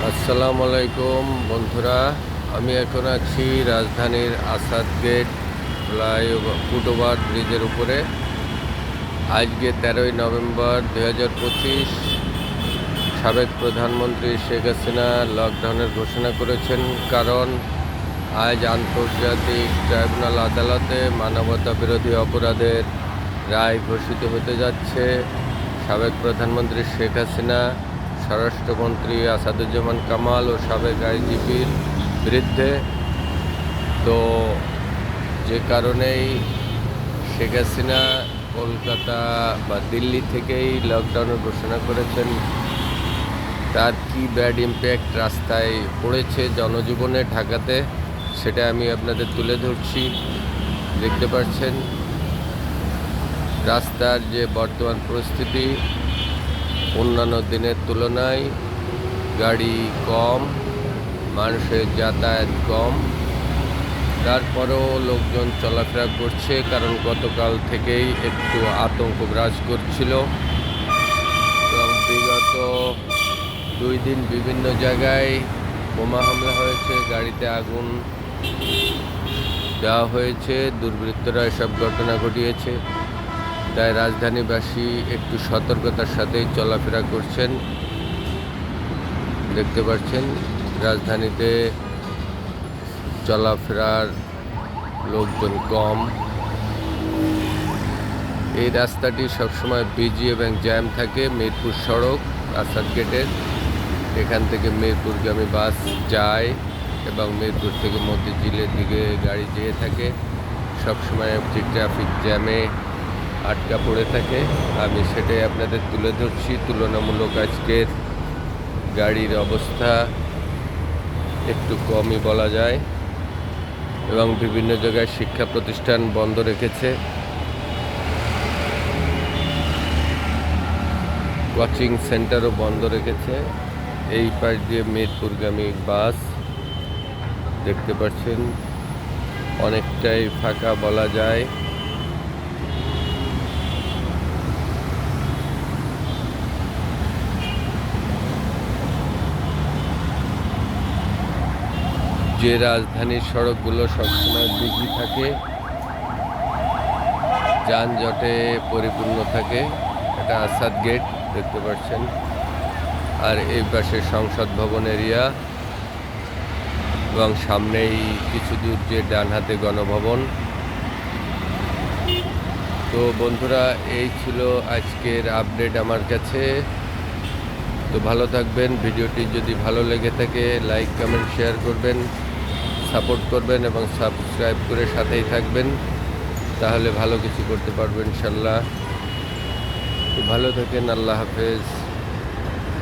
আসসালামু আলাইকুম বন্ধুরা, আমি এখন আছি রাজধানীর আসাদ গেট ফুটওভার ব্রিজের উপরে। আজকে 13ই নভেম্বর 2025। সাবেক প্রধানমন্ত্রী শেখ হাসিনা লকডাউনের ঘোষণা করেছেন, কারণ আজ আন্তর্জাতিক ট্রাইব্যুনাল আদালতে মানবতা বিরোধী অপরাধের রায় ঘোষিত হতে যাচ্ছে। সাবেক প্রধানমন্ত্রী শেখ হাসিনা, স্বরাষ্ট্রমন্ত্রী আসাদুজ্জামান কামাল ও সাবেক আইজিপির বিরুদ্ধে। তো যে কারণেই শেখ হাসিনা কলকাতা বা দিল্লি থেকেই লকডাউনের ঘোষণা করেছেন, তার কি ব্যাড ইম্প্যাক্ট রাস্তায় পড়েছে জনজীবনে ঢাকাতে, সেটা আমি আপনাদের তুলে ধরছি। দেখতে পাচ্ছেন রাস্তার যে বর্তমান পরিস্থিতি, অন্যান্য দিনের তুলনায় গাড়ি কম, মানুষের যাতায়াত কম, তারপরেও লোকজন চলাফেরা করছে, কারণ গতকাল থেকেই একটু আতঙ্ক বিরাজ করছিল। এবং বিগত 2 দিন বিভিন্ন জায়গায় বোমা হামলা হয়েছে, গাড়িতে আগুন দেওয়া হয়েছে, দুর্বৃত্তরা এসব ঘটনা ঘটিয়েছে। তাই রাজধানীবাসী একটু সতর্কতার সাথেই চলাফেরা করছেন। দেখতে পাচ্ছেন রাজধানীতে চলাফেরার লোকজন কম। এই রাস্তাটি সবসময় বিজি এবং জ্যাম থাকে। মিরপুর সড়ক আসাদ গেটের এখান থেকে মিরপুরগামী বাস যায় এবং মিরপুর থেকে মতিঝিলের দিকে গাড়ি যেয়ে থাকে। সবসময় একটি ট্রাফিক জ্যামে আটকা পড়ে থাকে। আমি সেটাই আপনাদের তুলে ধরছি। তুলনামূলক আজকের গাড়ির অবস্থা একটু কমই বলা যায়, এবং বিভিন্ন জায়গায় শিক্ষা প্রতিষ্ঠান বন্ধ রেখেছে, কোচিং সেন্টারও বন্ধ রেখেছে। এই পাশ দিয়ে মিরপুরগামী বাস দেখতে পাচ্ছেন অনেকটাই ফাঁকা বলা যায়। যে রাজধানীর সড়কগুলো সবসময় বিজি থাকে, যানজটে পরিপূর্ণ থাকে, এটা আসাদ গেট দেখতে পাচ্ছেন। আর এই পাশে সংসদ ভবন এরিয়া, এবং সামনেই কিছু দূর যে ডান হাতে গণভবন। তো বন্ধুরা, এই ছিল আজকের আপডেট আমার কাছে। তো ভালো থাকবেন। ভিডিওটি যদি ভালো লেগে থাকে লাইক কমেন্ট শেয়ার করবেন, সাপোর্ট করবেন এবং সাবস্ক্রাইব করে সাথেই থাকবেন, তাহলে ভালো কিছু করতে পারবেন ইনশাল্লাহ। তো ভালো থাকেন, আল্লাহ হাফেজ।